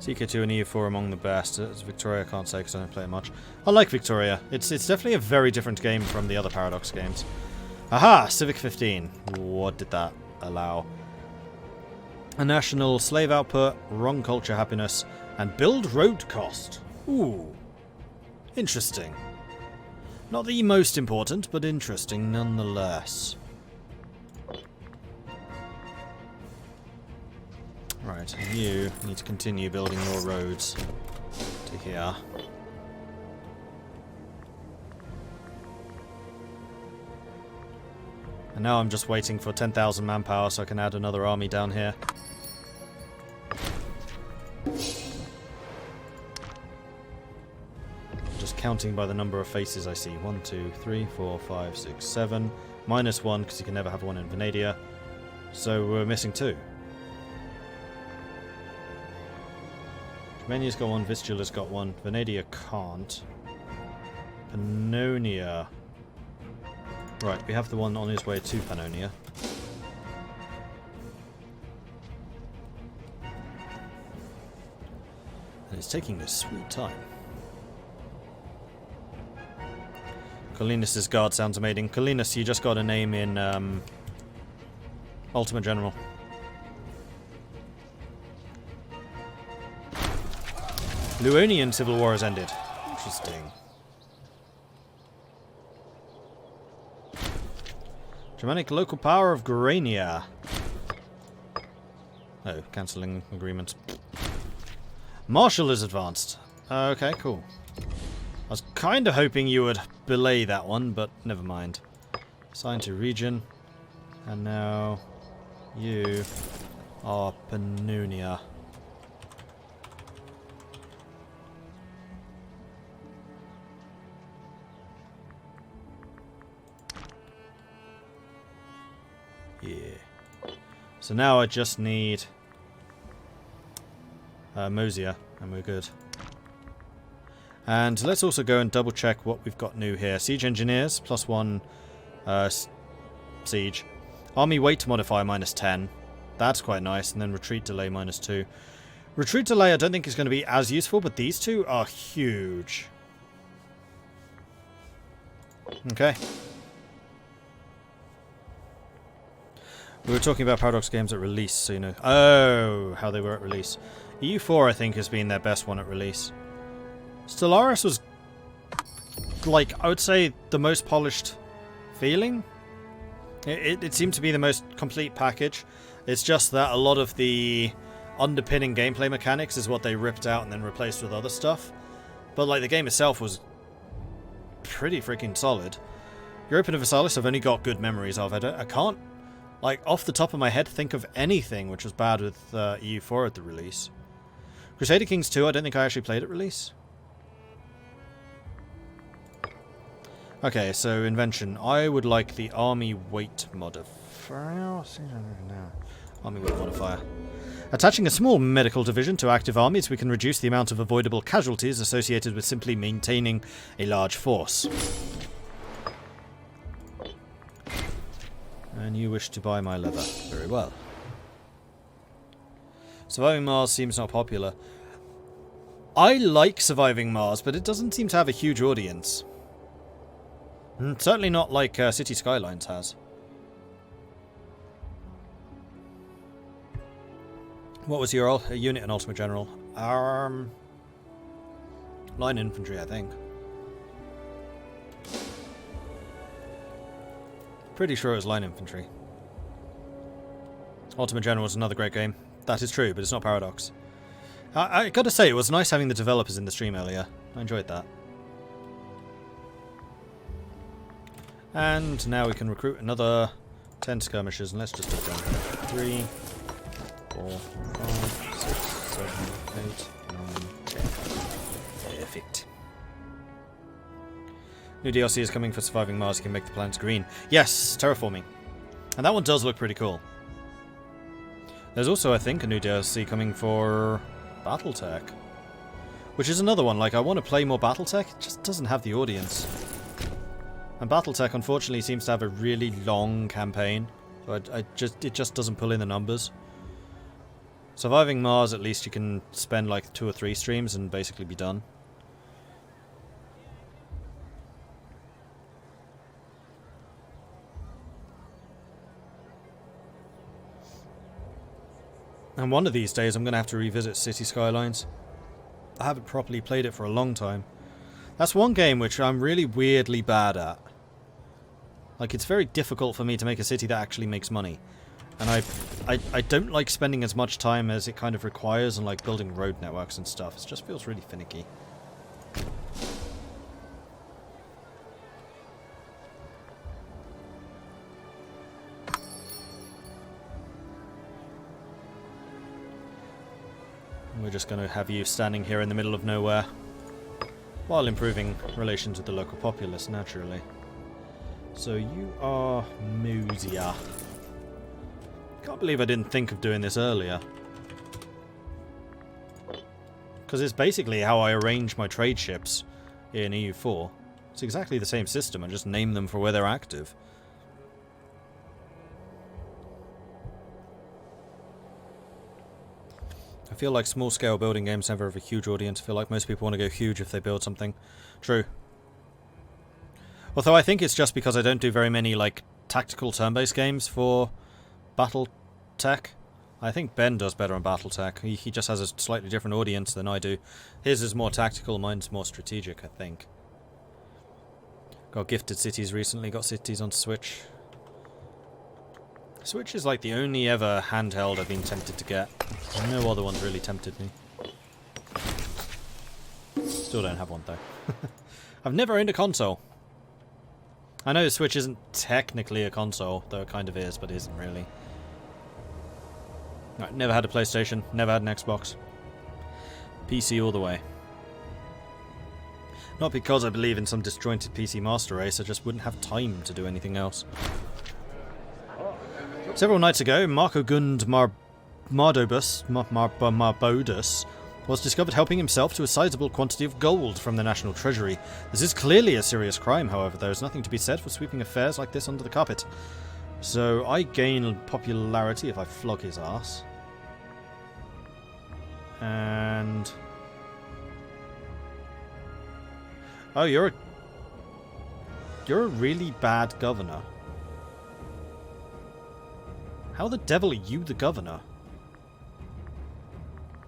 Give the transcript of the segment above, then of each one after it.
CK2 and EU4 among the best. Victoria I can't say because I don't play it much. I like Victoria. It's definitely a very different game from the other Paradox games. Aha! Civic 15. What did that allow? A national slave output, wrong culture happiness, and build road cost. Ooh. Interesting. Not the most important, but interesting nonetheless. Right, and you need to continue building your roads to here. And now I'm just waiting for 10,000 manpower so I can add another army down here. Just counting by the number of faces I see. 1, 2, 3, 4, 5, 6, 7. Minus 1 because you can never have one in Venadia. So we're missing 2. Germania's got 1, Vistula's got 1. Venadia can't. Pannonia. Right, we have the one on his way to Pannonia. And it's taking a sweet time. Colinus' guard sounds amazing. Colinus, you just got a name in Ultimate General. Luonian civil war has ended. Interesting. Germanic local power of Grania. Oh, cancelling agreement. Marshall is advanced. Okay, cool. I was kind of hoping you would belay that one, but never mind. Assign to region. And now you are Pannonia. Yeah. So now I just need Mosia, and we're good. And let's also go and double check what we've got new here. Siege engineers, +1 siege. Army weight modifier, -10. That's quite nice. And then retreat delay, -2. Retreat delay I don't think is going to be as useful, but these two are huge. Okay. We were talking about Paradox games at release, so you know. Oh, how they were at release. EU4, I think, has been their best one at release. Stellaris was, like, I would say the most polished feeling. It seemed to be the most complete package. It's just that a lot of the underpinning gameplay mechanics is what they ripped out and then replaced with other stuff. But, like, the game itself was pretty freaking solid. Europa Universalis I've only got good memories of. I can't, like, off the top of my head, think of anything which was bad with EU4 at the release. Crusader Kings 2, I don't think I actually played at release. Okay, so invention. I would like the army weight modifier. Army weight modifier. Attaching a small medical division to active armies, we can reduce the amount of avoidable casualties associated with simply maintaining a large force. And you wish to buy my leather. Very well. Surviving Mars seems not popular. I like Surviving Mars, but it doesn't seem to have a huge audience. Certainly not like City Skylines has. What was your unit in Ultimate General? Line infantry, I think. Pretty sure it was line infantry. Ultimate General was another great game. That is true, but it's not Paradox. I gotta say, it was nice having the developers in the stream earlier. I enjoyed that. And now we can recruit another 10 skirmishers, and let's just do them. 3, 4, 5, 6, 7, 8, 9, 10. Perfect. New DLC is coming for Surviving Mars. You can make the planets green. Yes, terraforming. And that one does look pretty cool. There's also, I think, a new DLC coming for Battletech. Which is another one. Like, I want to play more Battletech. It just doesn't have the audience. And Battletech, unfortunately, seems to have a really long campaign. So it just doesn't pull in the numbers. Surviving Mars, at least you can spend like 2 or 3 streams and basically be done. And one of these days I'm going to have to revisit City Skylines. I haven't properly played it for a long time. That's one game which I'm really weirdly bad at. Like, it's very difficult for me to make a city that actually makes money. And I don't like spending as much time as it kind of requires on like building road networks and stuff. It just feels really finicky. We're just going to have you standing here in the middle of nowhere, while improving relations with the local populace, naturally. So you are Musia. Can't believe I didn't think of doing this earlier. Because it's basically how I arrange my trade ships in EU4. It's exactly the same system, I just name them for where they're active. I feel like small-scale building games never have a huge audience. I feel like most people want to go huge if they build something. True. Although I think it's just because I don't do very many, like, tactical turn-based games for Battletech. I think Ben does better on Battletech. He just has a slightly different audience than I do. His is more tactical, mine's more strategic, I think. Got gifted cities recently, got cities on Switch. Switch is like the only ever handheld I've been tempted to get. No other one's really tempted me. Still don't have one though. I've never owned a console. I know the Switch isn't technically a console, though it kind of is, but it isn't really. Right, never had a PlayStation, never had an Xbox. PC all the way. Not because I believe in some disjointed PC master race, I just wouldn't have time to do anything else. Several nights ago, Marcogund Marbodus was discovered helping himself to a sizable quantity of gold from the National Treasury. This is clearly a serious crime, however. There is nothing to be said for sweeping affairs like this under the carpet. So I gain popularity if I flog his ass. And... oh, you're a really bad governor. How the devil are you the governor?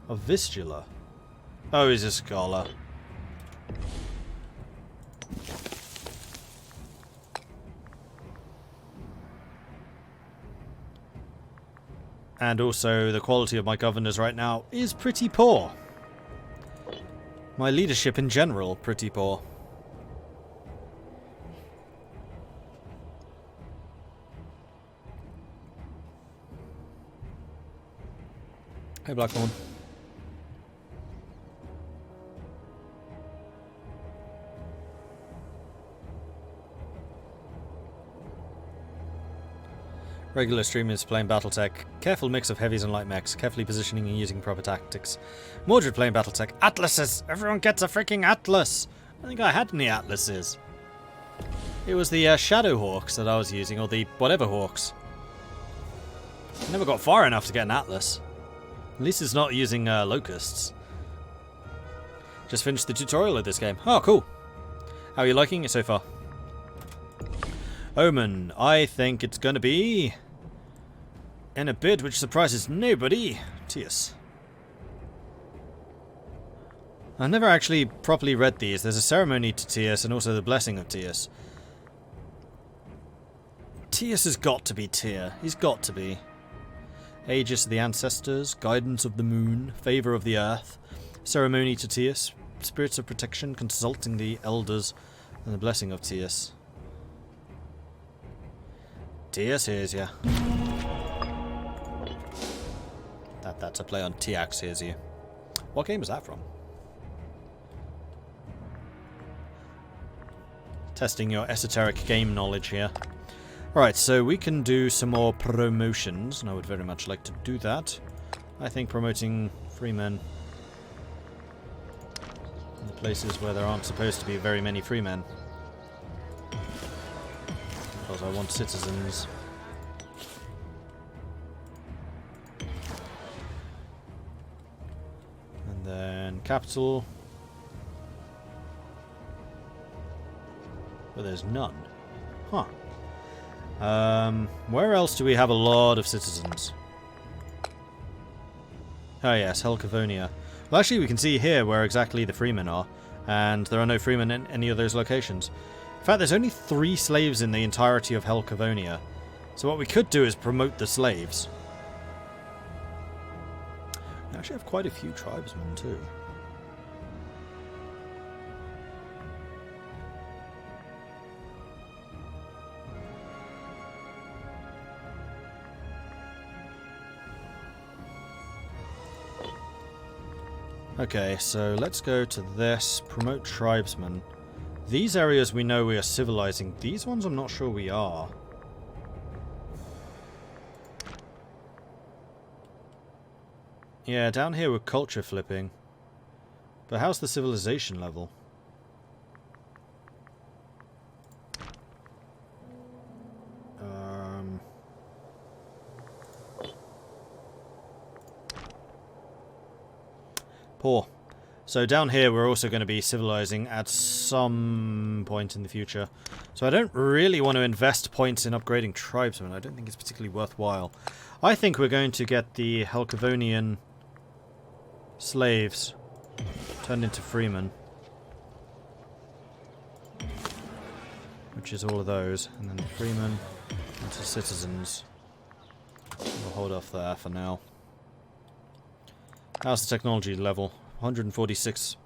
Of Vistula? Oh, he's a scholar. And also, the quality of my governors right now is pretty poor. My leadership in general, pretty poor. Hey, Blackmore. Regular streamers playing Battletech. Careful mix of heavies and light mechs. Carefully positioning and using proper tactics. Mordred playing Battletech. Atlases! Everyone gets a freaking atlas! I don't think I had any atlases. It was the Shadow Hawks that I was using, or the whatever Hawks. I never got far enough to get an atlas. At least it's not using locusts. Just finished the tutorial of this game. Oh, cool. How are you liking it so far? Omen. I think it's going to be... in a bid which surprises nobody. Tius. I've never actually properly read these. There's a ceremony to Tius and also the blessing of Tius. Tius has got to be Tyr. He's got to be. Aegis of the ancestors, guidance of the moon, favour of the earth, ceremony to Tius, spirits of protection, consulting the elders, and the blessing of Tius. Tius hears ya. That's a play on Tiax hears you. What game is that from? Testing your esoteric game knowledge here. Right, so we can do some more promotions, and I would very much like to do that. I think promoting free men in the places where there aren't supposed to be very many free men. Because I want citizens. Then capital. But there's none. Huh. Where else do we have a lot of citizens? Oh yes, Helcavonia. Well, actually we can see here where exactly the freemen are, and there are no freemen in any of those locations. In fact, there's only 3 slaves in the entirety of Helcavonia. So what we could do is promote the slaves. We actually have quite a few tribesmen too. Okay, so let's go to this. Promote tribesmen. These areas we know we are civilizing. These ones I'm not sure we are. Yeah, down here we're culture flipping. But how's the civilization level? Poor. So down here we're also going to be civilizing at some point in the future. So I don't really want to invest points in upgrading tribesmen. I don't think it's particularly worthwhile. I think we're going to get the Helcavonian slaves turned into freemen. Which is all of those. And then the freemen into citizens. We'll hold off there for now. How's the technology level? 146.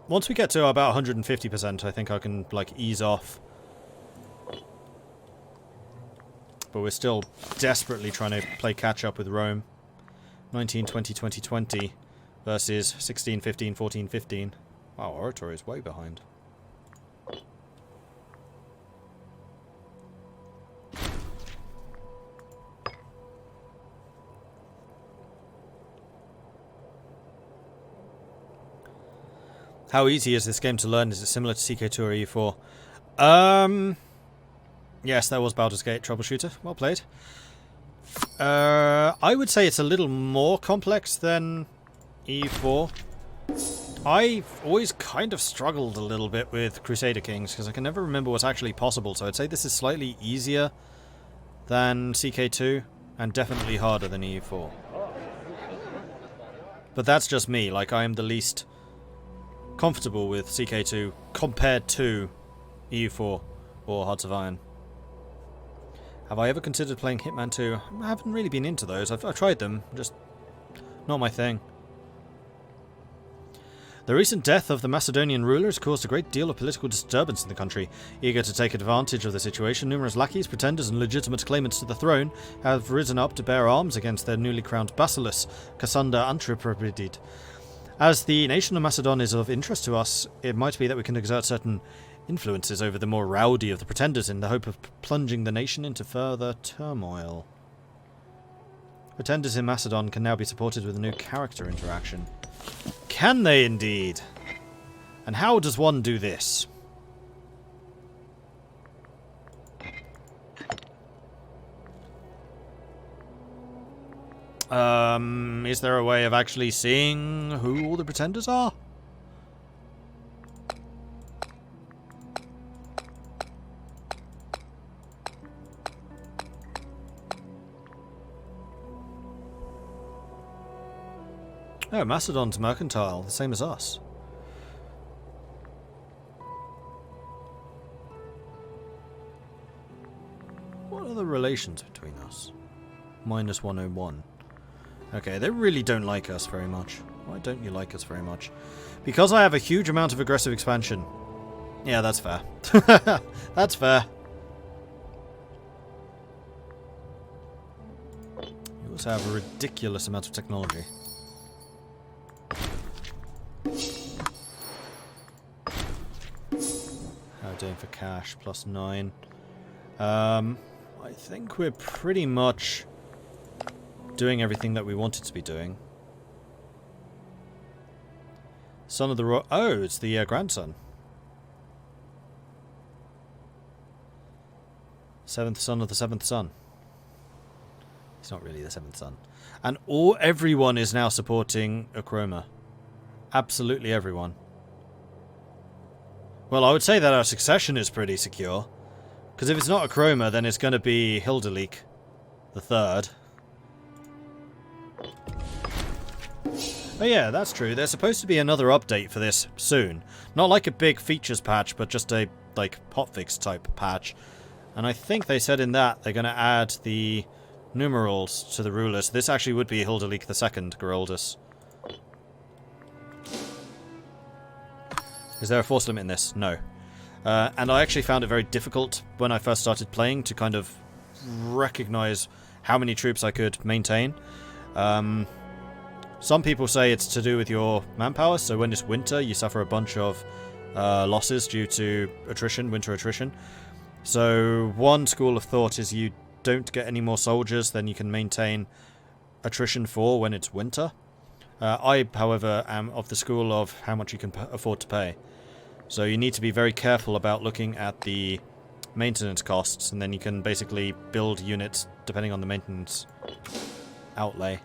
Once we get to about 150%, I think I can, like, ease off. But we're still desperately trying to play catch-up with Rome. 19, 20, 20, 20 versus 16, 15, 14, 15. Wow, Oratory is way behind. How easy is this game to learn? Is it similar to CK2 or EU4? Yes, that was Baldur's Gate Troubleshooter. Well played. I would say it's a little more complex than EU4. I've always kind of struggled a little bit with Crusader Kings, because I can never remember what's actually possible, so I'd say this is slightly easier than CK2, and definitely harder than EU4. But that's just me, like I am the least comfortable with CK2 compared to EU4 or Hearts of Iron. Have I ever considered playing Hitman 2? I haven't really been into those. I've tried them, just not my thing. The recent death of the Macedonian ruler has caused a great deal of political disturbance in the country. Eager to take advantage of the situation, numerous lackeys, pretenders and legitimate claimants to the throne have risen up to bear arms against their newly crowned basileus, Cassander Antiprepidid. As the nation of Macedon is of interest to us, it might be that we can exert certain influences over the more rowdy of the pretenders in the hope of plunging the nation into further turmoil. Pretenders in Macedon can now be supported with a new character interaction. Can they indeed? And how does one do this? Is there a way of actually seeing who all the pretenders are? Oh, Macedon's mercantile, the same as us. What are the relations between us? Minus 101. Okay, they really don't like us very much. Why don't you like us very much? Because I have a huge amount of aggressive expansion. Yeah, that's fair. That's fair. You also have a ridiculous amount of technology. How are we doing for cash? Plus 9. I think we're pretty much doing everything that we wanted to be doing. Son of the oh, it's the grandson. 7th son of the 7th son. He's not really the 7th son. And everyone is now supporting Akroma. Absolutely everyone. Well, I would say that our succession is pretty secure. Because if it's not Akroma, then it's going to be Hildalik the 3rd. Oh yeah, that's true. There's supposed to be another update for this soon. Not like a big features patch, but just a like hotfix type patch. And I think they said in that they're going to add the numerals to the rulers. This actually would be Hildalik II, Geroldus. Is there a force limit in this? No. And I actually found it very difficult when I first started playing to kind of recognize how many troops I could maintain. Some people say it's to do with your manpower, so when it's winter you suffer a bunch of losses due to attrition, winter attrition. So one school of thought is you don't get any more soldiers than you can maintain attrition for when it's winter. I, however, am of the school of how much you can afford to pay. So you need to be very careful about looking at the maintenance costs, and then you can basically build units depending on the maintenance outlay.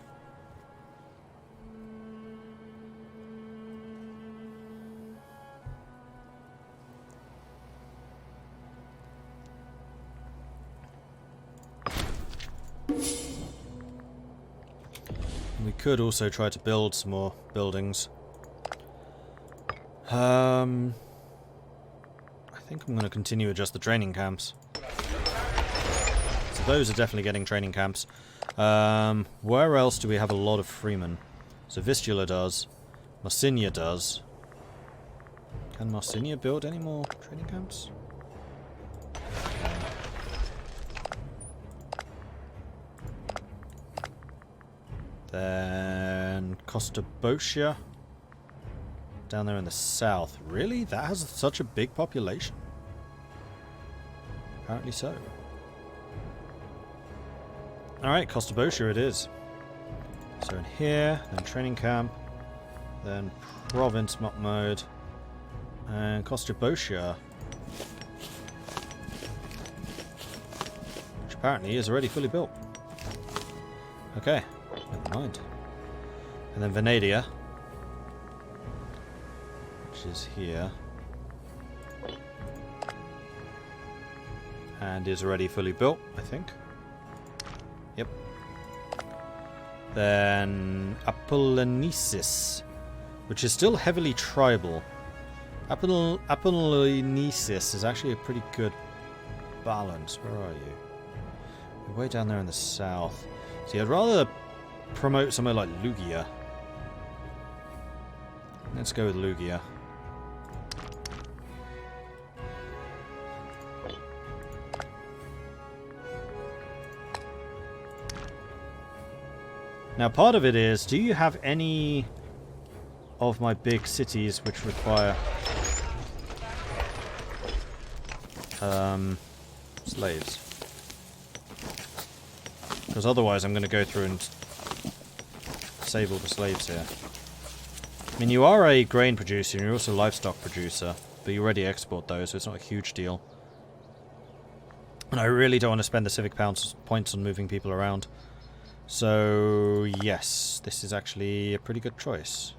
We could also try to build some more buildings. I think I'm going to continue with just the training camps. So those are definitely getting training camps. Where else do we have a lot of freemen? So Vistula does. Marsinia does. Can Marsinia build any more training camps? Then Costa Botia. Down there in the south. Really? That has such a big population? Apparently so. Alright, Costa Botia it is. So in here, then training camp, then province mock mode, and Costa Botia. Which apparently is already fully built. Okay, never mind. And then Venadia, which is here, and is already fully built, I think. Yep. Then Apollonisis, which is still heavily tribal. Apollonisis is actually a pretty good balance. Where are you? You're way down there in the south. See, I'd rather promote somewhere like Lugia. Let's go with Lugia. Now, part of it is, do you have any of my big cities which require slaves? Because otherwise I'm going to go through and save all the slaves here. I mean, you are a grain producer and you're also a livestock producer, but you already export those, so it's not a huge deal. And I really don't want to spend the civic points on moving people around. So, yes, this is actually a pretty good choice.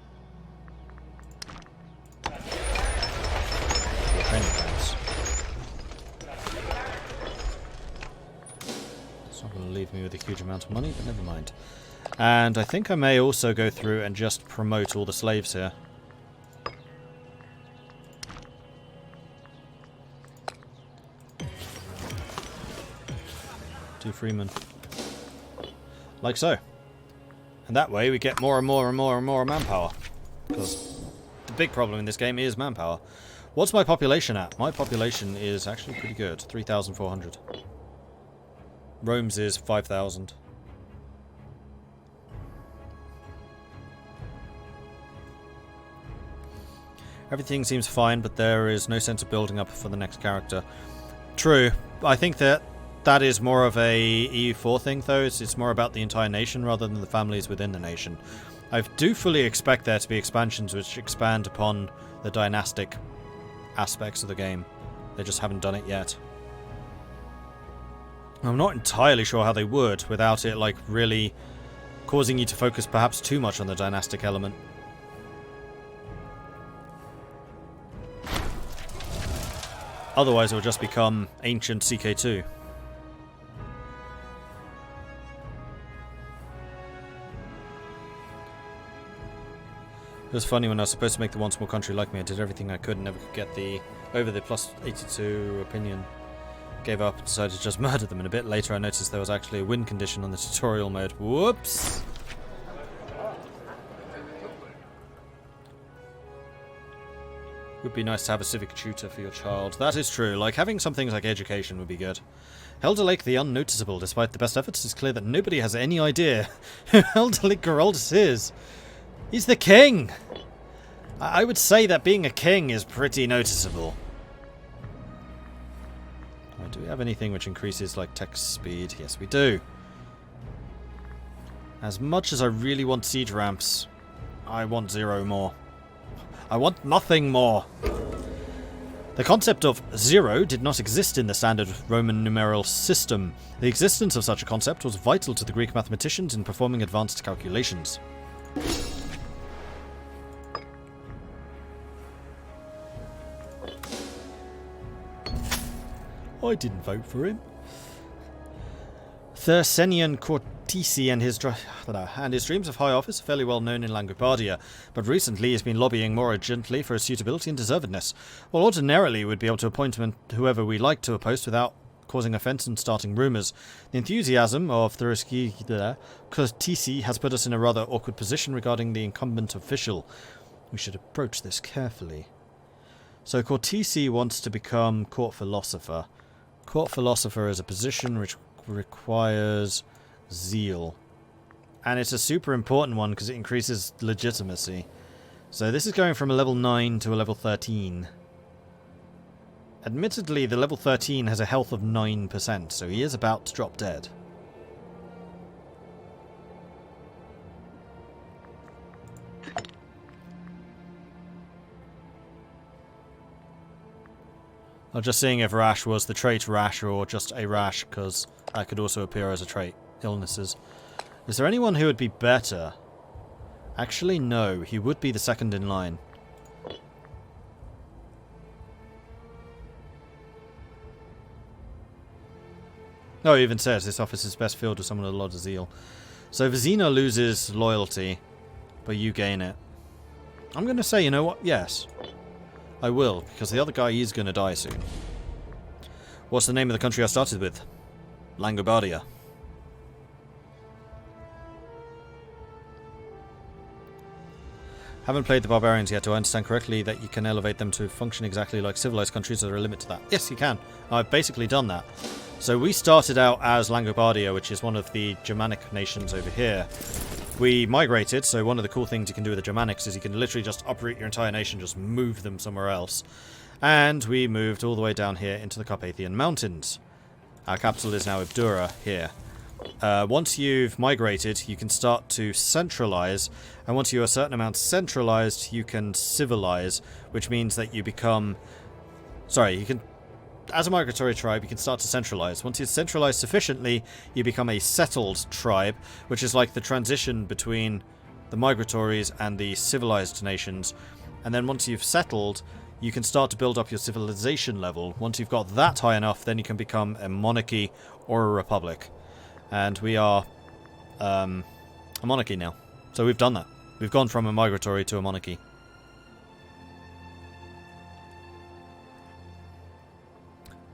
It's not going to leave me with a huge amount of money, but never mind. And I think I may also go through and just promote all the slaves here. Two freemen. Like so. And that way we get more and more and more and more manpower. Because the big problem in this game is manpower. What's my population at? My population is actually pretty good. 3,400. Rome's is 5,000. Everything seems fine, but there is no sense of building up for the next character. True. I think that is more of a EU4 thing, though. It's more about the entire nation rather than the families within the nation. I do fully expect there to be expansions which expand upon the dynastic aspects of the game. They just haven't done it yet. I'm not entirely sure how they would without it, like, really causing you to focus perhaps too much on the dynastic element. Otherwise, it will just become ancient CK2. It was funny when I was supposed to make the one small country like me. I did everything I could and never could get over the plus 82 opinion. Gave up and decided to just murder them. And a bit later I noticed there was actually a win condition on the tutorial mode. Whoops! Would be nice to have a civic tutor for your child. That is true. Like, having some things like education would be good. Helder Lake the Unnoticeable. Despite the best efforts, it's clear that nobody has any idea who Helder Lake Geraldus is. He's the king! I would say that being a king is pretty noticeable. Do we have anything which increases, like, text speed? Yes, we do. As much as I really want siege ramps, I want 0 more. I want nothing more! The concept of 0 did not exist in the standard Roman numeral system. The existence of such a concept was vital to the Greek mathematicians in performing advanced calculations. I didn't vote for him. Thersenian Cortesi and his dreams of high office are fairly well known in Langobardia, but recently he's been lobbying more urgently for his suitability and deservedness. While ordinarily we'd be able to appoint whoever we like to a post without causing offence and starting rumours, the enthusiasm of Cortesi has put us in a rather awkward position regarding the incumbent official. We should approach this carefully. So Cortesi wants to become court philosopher. Court philosopher is a position which requires zeal. And it's a super important one because it increases legitimacy. So this is going from a level 9 to a level 13. Admittedly, the level 13 has a health of 9%, so he is about to drop dead. I'm just seeing if rash was the trait rash or just a rash, because that could also appear as a trait. Illnesses. Is there anyone who would be better? Actually, no. He would be the second in line. Oh, it even says this office is best filled with someone with a lot of zeal. So Vizina loses loyalty, but you gain it. I'm going to say, you know what? Yes. I will, because the other guy is going to die soon. What's the name of the country I started with? Langobardia. Haven't played the barbarians yet. Do I understand correctly that you can elevate them to function exactly like civilized countries? Is there a limit to that? Yes, you can. I've basically done that. So we started out as Langobardia, which is one of the Germanic nations over here. We migrated, so one of the cool things you can do with the Germanics is you can literally just uproot your entire nation, just move them somewhere else. And we moved all the way down here into the Carpathian Mountains. Our capital is now Ibdura, here. Once you've migrated, you can start to centralize, and once you're a certain amount centralized, you can civilize, which means that you become... Sorry, you can... As a migratory tribe, you can start to centralize. Once you're centralized sufficiently, you become a settled tribe, which is like the transition between the migratories and the civilized nations. And then once you've settled, you can start to build up your civilization level. Once you've got that high enough, then you can become a monarchy or a republic. And we are a monarchy now. So we've done that. We've gone from a migratory to a monarchy.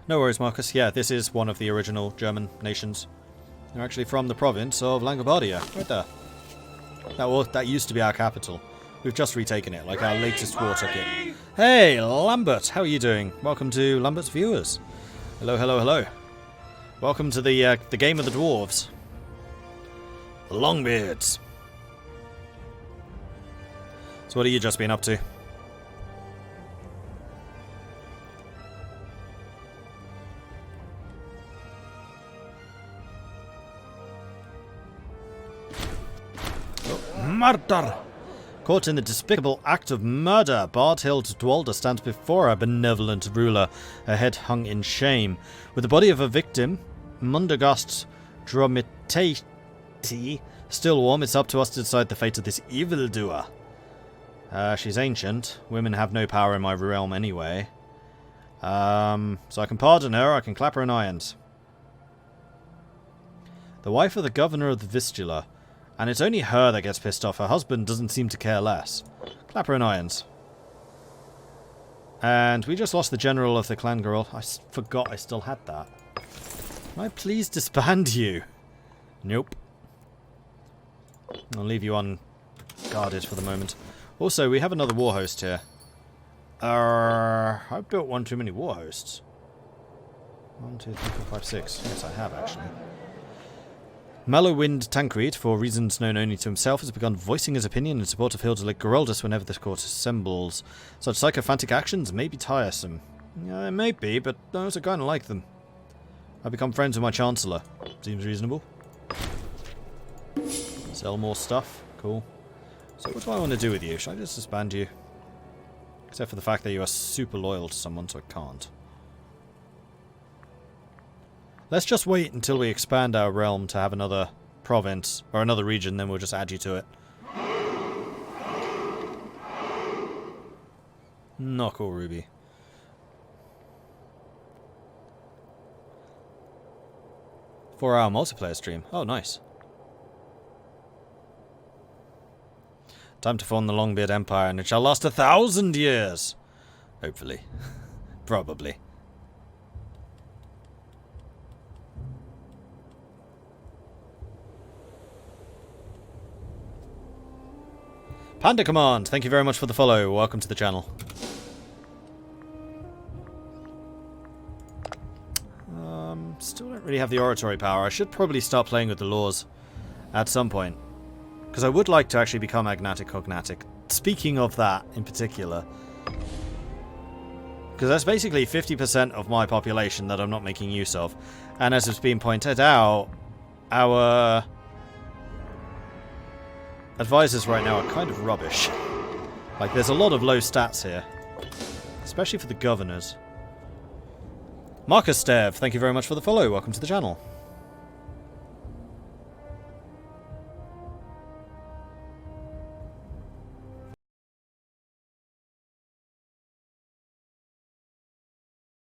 No worries, Marcus. Yeah, this is one of the original German nations. They're actually from the province of Langobardia. Right there. That used to be our capital. We've just retaken it, like our latest war took it. Hey, Lambert! How are you doing? Welcome to Lambert's Viewers. Hello, hello, hello. Welcome to the game of the dwarves. The Longbeards. So what have you just been up to? Murder! Caught in the despicable act of murder, Bardhild Dwalder stands before a benevolent ruler, her head hung in shame. With the body of a victim Mundagast Dromitati still warm. It's up to us to decide the fate of this evildoer. She's ancient. Women have no power in my realm anyway. So I can pardon her, I can clap her in irons. The wife of the governor of the Vistula. And it's only her that gets pissed off. Her husband doesn't seem to care less. Clap her in irons. And we just lost the general of the clan girl. I forgot I still had that. Can I please disband you? Nope. I'll leave you unguarded for the moment. Also, we have another war host here. I've built one too many war hosts. 1, 2, 3, 4, 5, 6. Yes, I have, actually. Mellowwind Tancred, for reasons known only to himself, has begun voicing his opinion in support of Hildelic Geraldus whenever this court assembles. Such sycophantic actions may be tiresome. It may be, but I also kind of like them. I've become friends with my Chancellor. Seems reasonable. Sell more stuff. Cool. So what do I want to do with you? Should I just disband you? Except for the fact that you are super loyal to someone, so I can't. Let's just wait until we expand our realm to have another province, or another region, then we'll just add you to it. Not cool, Ruby. Four-hour multiplayer stream. Oh, nice. Time to form the Longbeard Empire, and it shall last 1,000 years! Hopefully. Probably. Panda Command, thank you very much for the follow. Welcome to the channel. Still don't really have the oratory power. I should probably start playing with the laws at some point. Because I would like to actually become agnatic cognatic. Speaking of that in particular. Because that's basically 50% of my population that I'm not making use of. And as it's been pointed out, our advisors right now are kind of rubbish. Like, there's a lot of low stats here. Especially for the governors. Marcus Stev, thank you very much for the follow. Welcome to the channel.